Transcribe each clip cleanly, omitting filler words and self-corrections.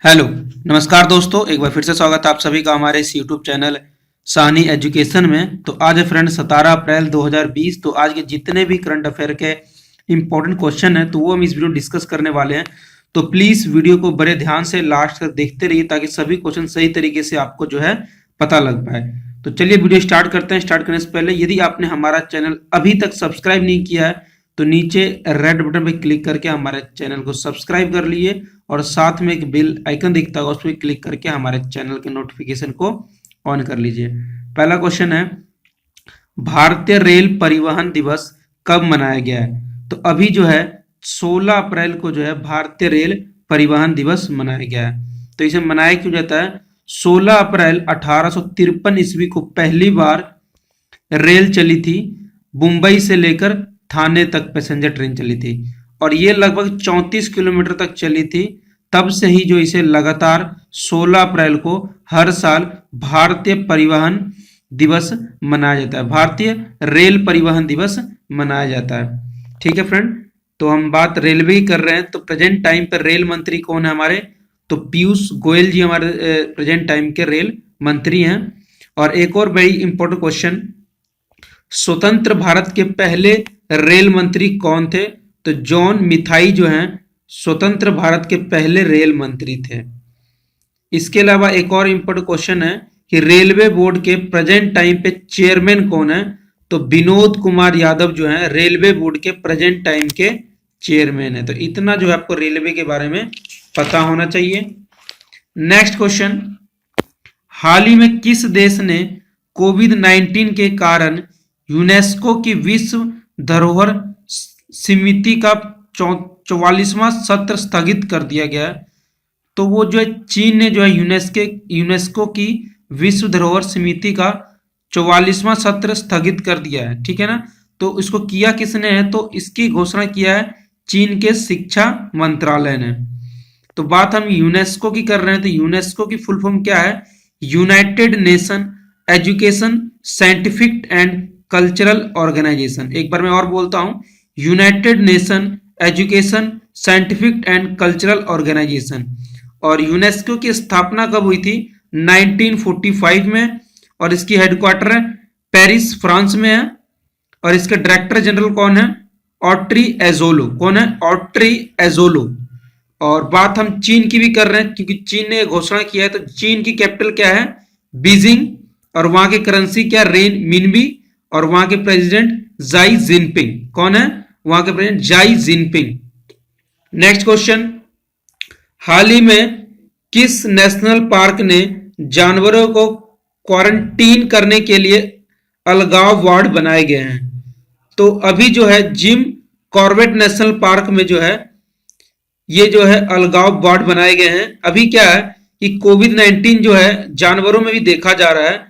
Hello नमस्कार दोस्तों, एक बार फिर से स्वागत है आप सभी का हमारे इस यूट्यूब चैनल साहनी एजुकेशन में। तो आज है फ्रेंड 17 अप्रैल 2020। तो आज के जितने भी करंट अफेयर के इंपॉर्टेंट क्वेश्चन हैं तो वो हम इस वीडियो में डिस्कस करने वाले हैं। तो प्लीज़ वीडियो को बड़े ध्यान से लास्ट तक देखते रहिए ताकि सभी क्वेश्चन सही तरीके से आपको जो है पता लग पाए। तो चलिए वीडियो स्टार्ट करते हैं। स्टार्ट करने से पहले यदि आपने हमारा चैनल अभी तक सब्सक्राइब नहीं किया है तो नीचे रेड बटन पर क्लिक करके हमारे चैनल को सब्सक्राइब कर लिए और साथ में एक बेल आइकन दिखता होगा उस पर क्लिक करके हमारे चैनल के नोटिफिकेशन को ऑन कर लीजिए। पहला क्वेश्चन है, भारतीय रेल परिवहन दिवस कब मनाया गया है? तो अभी जो है 16 अप्रैल को जो है भारतीय रेल परिवहन दिवस मनाया गया है। तो इसे मनाया क्यों जाता है? 16 अप्रैल 1853 ईस्वी को पहली बार रेल चली थी। मुंबई से लेकर थाने तक पैसेंजर ट्रेन चली थी और ये लगभग 34 किलोमीटर तक चली थी। तब से ही जो इसे लगातार 16 अप्रैल को हर साल भारतीय परिवहन दिवस मनाया जाता है, भारतीय रेल परिवहन दिवस मनाया जाता है। ठीक है फ्रेंड, तो हम बात रेलवे की कर रहे हैं। तो प्रेजेंट टाइम पर रेल मंत्री कौन है हमारे? तो पीयूष गोयल जी हमारे प्रेजेंट टाइम के रेल मंत्री हैं। और एक और बड़ी इंपॉर्टेंट क्वेश्चन, स्वतंत्र भारत के पहले रेल मंत्री कौन थे? तो जॉन मिथाई जो हैं स्वतंत्र भारत के पहले रेल मंत्री थे। इसके अलावा एक और इंपॉर्टेंट क्वेश्चन है कि रेलवे बोर्ड के प्रेजेंट टाइम पे चेयरमैन कौन है? तो विनोद कुमार यादव जो है रेलवे बोर्ड के प्रेजेंट टाइम के चेयरमैन है। तो इतना जो है आपको रेलवे के बारे में पता होना चाहिए। नेक्स्ट क्वेश्चन, हाल ही में किस देश ने कोविड-19 के कारण यूनेस्को की विश्व धरोहर समिति का 44वां सत्र स्थगित कर दिया गया है? तो वो जो है चीन ने जो है यूनेस्को की विश्व धरोहर समिति का 44वां सत्र स्थगित कर दिया है। ठीक है ना? तो इसको किया किसने है? तो इसकी घोषणा किया है चीन के शिक्षा मंत्रालय ने। तो बात हम यूनेस्को की कर रहे हैं तो यूनेस्को की फुल फॉर्म क्या है? United Nation education scientific and cultural organization. एक बार मैं और बोलता हूं, United Nation education scientific and cultural organization. और यूनेस्को की स्थापना कब हुई थी? 1945 में। और इसकी हेडक्वार्टर है पेरिस फ्रांस में है। और इसके डायरेक्टर जनरल कौन है? ऑट्री एजोलो। कौन है? ऑट्री एजोलो। और बात हम चीन की भी कर रहे हैं क्योंकि चीन ने घोषणा किया है। तो चीन की कैपिटल क्या है? बीजिंग। और वहां की करेंसी क्या? रेन मिनबी। और वहां के प्रेसिडेंट जाई जिनपिंग। कौन है? वहां के प्रेसिडेंट जाई जिनपिंग। नेक्स्ट क्वेश्चन, हाल ही में किस नेशनल पार्क ने जानवरों को क्वारंटीन करने के लिए अलगाव वार्ड बनाए गए हैं? तो अभी जो है जिम कॉर्बेट नेशनल पार्क में जो है ये जो है अलगाव वार्ड बनाए गए हैं। अभी क्या है कि कोविड-19 जो है जानवरों में भी देखा जा रहा है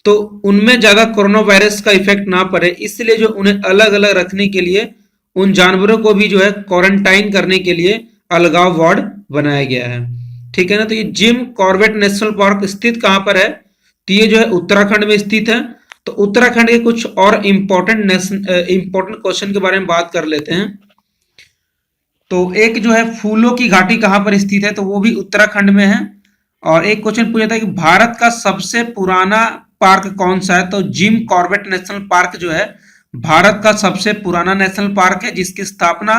तो उनमें ज्यादा कोरोना वायरस का इफेक्ट ना पड़े इसलिए जो उन्हें अलग अलग रखने के लिए उन जानवरों को भी जो है क्वारंटाइन करने के लिए अलगाव वार्ड बनाया गया है। ठीक है ना? तो ये जिम कॉर्बेट नेशनल पार्क स्थित कहां पर है? तो ये जो है उत्तराखंड में स्थित है। तो उत्तराखंड के कुछ और इंपॉर्टेंट क्वेश्चन के बारे में बात कर लेते हैं। तो एक जो है फूलों की घाटी कहां पर स्थित है? तो वो भी उत्तराखंड में है। और एक क्वेश्चन पूछा था कि भारत का सबसे पुराना पार्क कौन सा है? तो जिम कॉर्बेट नेशनल पार्क जो है भारत का सबसे पुराना नेशनल पार्क है जिसकी स्थापना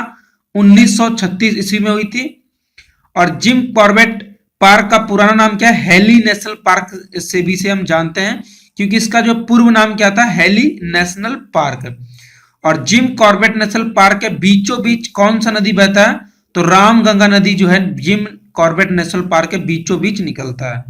1936 ईस्वी में हुई थी। और जिम कॉर्बेट पार्क का पुराना नाम क्या है? हेली नेशनल पार्क से भी से हम जानते हैं क्योंकि इसका जो पूर्व नाम क्या था? Heli national park. और जिम कॉर्बेट नेशनल पार्क के बीचों बीच कौन सा नदी बहता है? तो रामगंगा नदी जो है जिम कॉर्बेट नेशनल पार्क के बीचों बीच निकलता है।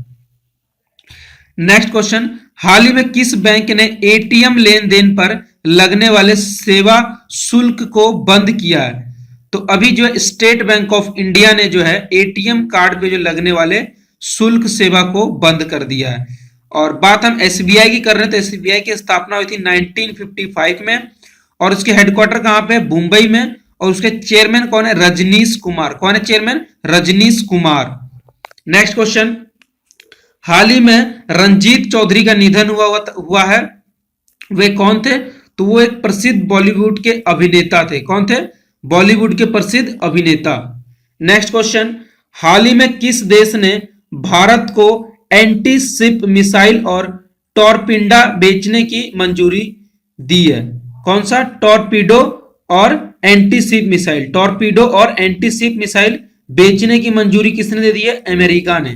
नेक्स्ट क्वेश्चन, हाल ही में किस बैंक ने एटीएम लेन देन पर लगने वाले सेवा शुल्क को बंद किया है? तो अभी जो है स्टेट बैंक ऑफ इंडिया ने जो है एटीएम कार्ड पे जो लगने वाले शुल्क सेवा को बंद कर दिया है। और बात हम एसबीआई की कर रहे हैं तो एसबीआई की स्थापना हुई थी 1955 में। और उसके हेडक्वार्टर कहां पे? मुंबई में। और उसके चेयरमैन कौन है? रजनीश कुमार। कौन है chairman? Rajneesh Kumar. Next question, हाल ही में रंजीत चौधरी का निधन हुआ है। वे कौन थे? तो वो एक प्रसिद्ध बॉलीवुड के अभिनेता थे। कौन थे? बॉलीवुड के प्रसिद्ध अभिनेता। नेक्स्ट क्वेश्चन, हाल ही में किस देश ने भारत को एंटी शिप मिसाइल और टॉरपिडा बेचने की मंजूरी दी है? कौन सा? टॉरपीडो और एंटी शिप मिसाइल। टॉरपीडो और एंटी शिप मिसाइल बेचने की मंजूरी किसने दे दी है? अमेरिका ने।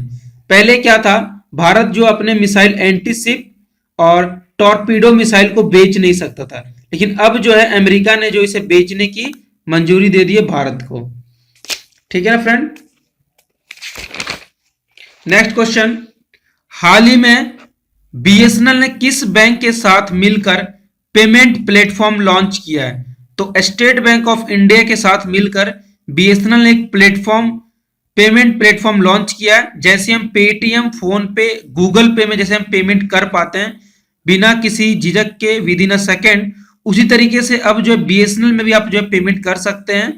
पहले क्या था, भारत जो अपने मिसाइल एंटी शिप और टॉरपीडो मिसाइल को बेच नहीं सकता था, लेकिन अब जो है अमेरिका ने जो इसे बेचने की मंजूरी दे दी है भारत को। ठीक है ना फ्रेंड। नेक्स्ट क्वेश्चन, हाल ही में बीएसएनएल ने किस बैंक के साथ मिलकर पेमेंट प्लेटफॉर्म लॉन्च किया है? तो स्टेट बैंक ऑफ इंडिया के साथ मिलकर बीएसएनएल ने एक पेमेंट प्लेटफॉर्म लॉन्च किया है। जैसे हम पेटीएम, फोन पे, गूगल पे में जैसे हम पेमेंट कर पाते हैं बिना किसी झिझक के विद इन अ सेकेंड, उसी तरीके से अब जो है बीएसएनएल में भी आप जो है पेमेंट कर सकते हैं।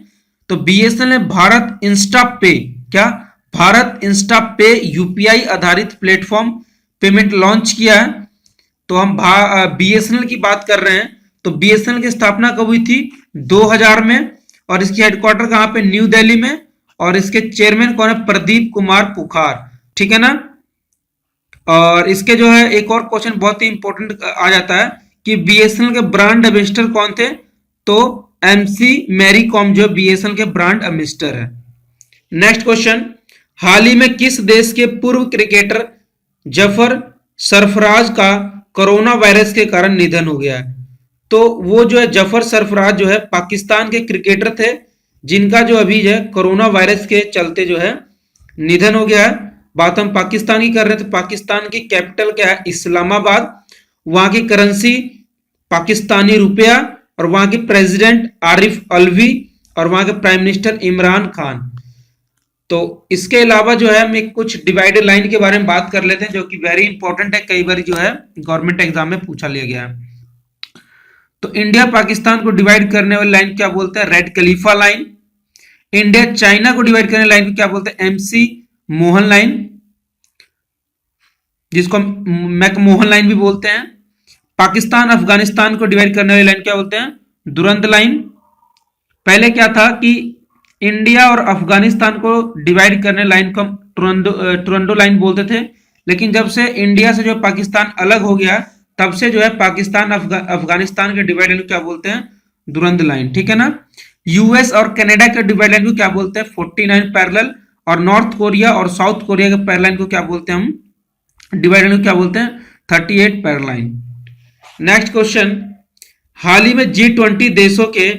तो बीएसएनएल ने भारत इंस्टा पे, क्या? भारत इंस्टा पे यूपीआई आधारित प्लेटफॉर्म पेमेंट लॉन्च किया है। तो हम बीएसएनएल की बात कर रहे हैं, तो बीएसएनएल की स्थापना कब हुई थी? 2000 में, और इसकी हेडक्वार्टर कहां पे? न्यू दिल्ली में, और इसके चेयरमैन कौन है? प्रदीप कुमार पुखार। ठीक है ना। और इसके जो है एक और क्वेश्चन बहुत ही इंपॉर्टेंट आ जाता है कि बीएसएनएल के ब्रांड एम्बेसडर कौन थे? तो एमसी मैरी कॉम जो बीएसएनएल के ब्रांड एम्बेसडर है। नेक्स्ट क्वेश्चन, हाल ही में किस देश के पूर्व क्रिकेटर जफर सरफराज का कोरोना वायरस के कारण निधन हो गया है? तो वो जो है जफर सरफराज जो है पाकिस्तान के क्रिकेटर थे, जिनका जो अभी जो है कोरोना वायरस के चलते जो है निधन हो गया है। बात हम पाकिस्तान की कर रहे थे, तो पाकिस्तान की कैपिटल क्या है? इस्लामाबाद। वहां की करेंसी पाकिस्तानी रुपया, और वहां के प्रेसिडेंट आरिफ अलवी, और वहां के प्राइम मिनिस्टर इमरान खान। तो इसके अलावा जो है हम एक कुछ डिवाइडेड लाइन के बारे में बात कर लेते हैं, जो कि वेरी इंपॉर्टेंट है, कई बार जो है गवर्नमेंट एग्जाम में पूछा लिया गया है। तो इंडिया पाकिस्तान को डिवाइड करने वाली लाइन क्या बोलते हैं? रेड खलीफा लाइन। इंडिया चाइना को डिवाइड करने लाइन को क्या बोलते हैं? एमसी मोहन लाइन, जिसको मैकमोहन लाइन भी बोलते हैं। पाकिस्तान अफगानिस्तान को डिवाइड करने वाली लाइन क्या बोलते हैं? दुरंत लाइन। पहले क्या था कि इंडिया और अफगानिस्तान को डिवाइड करने लाइन को हम टोरंटो लाइन बोलते थे, लेकिन जब से इंडिया से जो पाकिस्तान अलग हो गया, तब से जो है पाकिस्तान अफगानिस्तान के डिवाइड लाइन को क्या बोलते हैं? दुरंत लाइन। ठीक है ना। यूएस और कनाडा के डिवाइड लाइन को क्या बोलते हैं? 49 पैरेलल। और नॉर्थ कोरिया और साउथ कोरिया के पैरेलल लाइन को क्या बोलते हैं? हम डिवाइड लाइन को क्या बोलते हैं? 38 पैरेलल लाइन। नेक्स्ट क्वेश्चन, हाल ही में G20 देशों के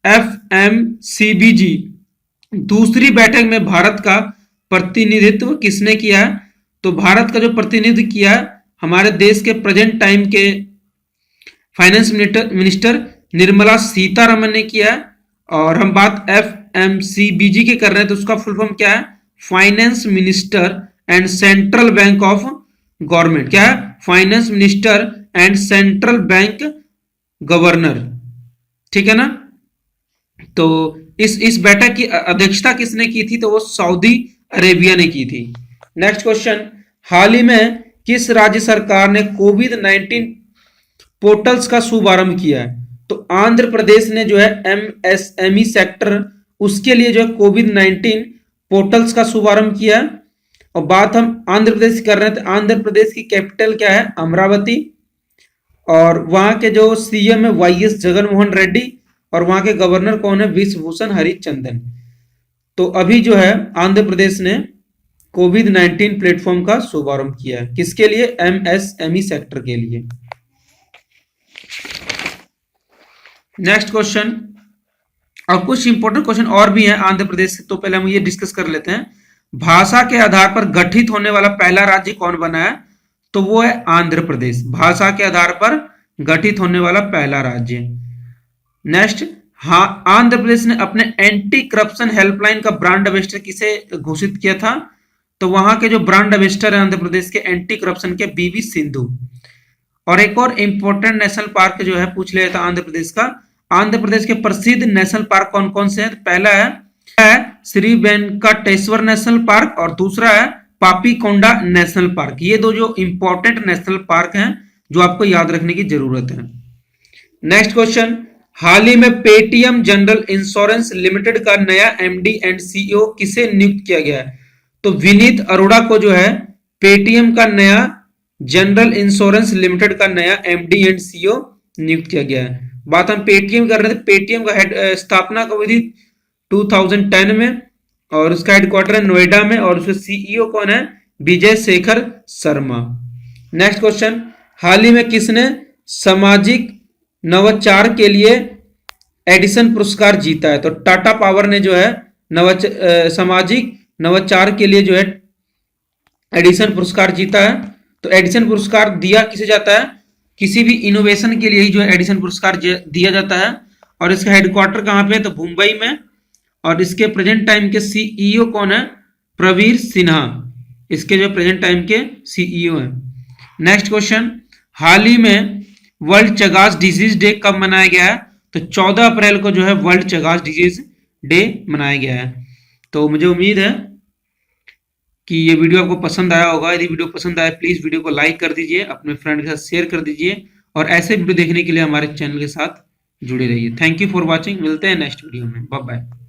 FMCBG दूसरी बैठक में भारत का प्रतिनिधित्व किसने किया है? तो भारत का जो प्रतिनिधित्व किया है हमारे देश के प्रेजेंट टाइम के फाइनेंस मिनिस्टर निर्मला सीतारमन ने किया है। और हम बात FMCBG के कर रहे हैं, तो उसका फुल फॉर्म क्या है? Finance minister and central bank of government. क्या है? Finance minister and central bank governor. ठीक है ना। तो इस बैठक की अध्यक्षता किसने की थी? तो वो सऊदी अरेबिया ने की थी। नेक्स्ट क्वेश्चन, हाल ही में किस राज्य सरकार ने कोविड-19 पोर्टल्स का शुभारंभ किया है? तो आंध्र प्रदेश ने जो है MSME सेक्टर, उसके लिए जो है कोविड-19 पोर्टल्स का शुभारंभ किया है। और बात हम आंध्र प्रदेश की कर रहे हैं, तो आंध्र प्रदेश की कैपिटल क्या है? अमरावती। और वहां के जो सीएम है YS जगनमोहन रेड्डी, और वहां के गवर्नर कौन है? विश्वभूषण हरिचंदन। तो अभी जो है आंध्र प्रदेश ने कोविड-19 प्लेटफॉर्म का शुभारंभ किया है। किसके लिए? MSME सेक्टर के लिए। नेक्स्ट क्वेश्चन, और कुछ इंपॉर्टेंट क्वेश्चन और भी हैं आंध्र प्रदेश से, तो पहले हम ये डिस्कस कर लेते हैं। भाषा के आधार पर गठित होने वाला पहला राज्य कौन बना है? तो वो है आंध्र प्रदेश। भाषा के आधार पर गठित होने वाला पहला राज्य। नेक्स्ट, हाँ, आंध्र प्रदेश ने अपने एंटी करप्शन हेल्पलाइन का ब्रांड एम्बेसडर किसे घोषित किया था? तो वहां के जो ब्रांड एम्बेसडर है आंध्र प्रदेश के एंटी करप्शन के BV सिंधु। और एक और इंपॉर्टेंट नेशनल पार्क जो है पूछ लिया था आंध्र प्रदेश का। आंध्र प्रदेश के प्रसिद्ध नेशनल पार्क कौन कौन से हैं? पहला है श्री वेंकटेश्वर नेशनल पार्क, और दूसरा है पापीकोंडा नेशनल पार्क। ये दो जो इंपॉर्टेंट नेशनल पार्क हैं जो आपको याद रखने की जरूरत है। नेक्स्ट क्वेश्चन, हाल ही में पेटीएम जनरल इंश्योरेंस लिमिटेड का नया MD एंड CEO किसे नियुक्त किया गया है? तो विनीत अरोड़ा को जो है पेटीएम का नया जनरल इंश्योरेंस लिमिटेड का नया एमडी एंड सीईओ नियुक्त किया गया है। बात हम पेटीएम कर रहे थे, पेटीएम का हेड स्थापना कब हुई थी 2010 में, और उसका हेडक्वार्टर है नोएडा में, और उसके सीईओ कौन है, विजय शेखर शर्मा। नेक्स्ट क्वेश्चन, हाल ही में किसने सामाजिक नवाचार के लिए एडिसन पुरस्कार जीता है? तो टाटा पावर ने जो है सामाजिक नवाचार के लिए जो है एडिसन पुरस्कार जीता है। तो एडिसन पुरस्कार दिया किसे जाता है? किसी भी इनोवेशन के लिए ही जो है एडिसन पुरस्कार दिया जाता है। और इसका हेडक्वार्टर कहाँ पे है? तो मुंबई में। और इसके प्रेजेंट टाइम के सीईओ कौन है? प्रवीर सिन्हा, इसके जो प्रेजेंट टाइम के सीईओ हैं। नेक्स्ट क्वेश्चन, हाल ही में वर्ल्ड चगास डिजीज डे कब मनाया गया है? तो 14 अप्रैल को जो है वर्ल्ड चगास डिजीज डे मनाया गया है। तो मुझे उम्मीद है कि ये वीडियो आपको पसंद आया होगा। यदि वीडियो पसंद आया प्लीज वीडियो को लाइक कर दीजिए, अपने फ्रेंड के साथ शेयर कर दीजिए, और ऐसे वीडियो देखने के लिए हमारे चैनल के साथ जुड़े रहिए। थैंक यू फॉर वॉचिंग, मिलते हैं नेक्स्ट वीडियो में, बाय बाय।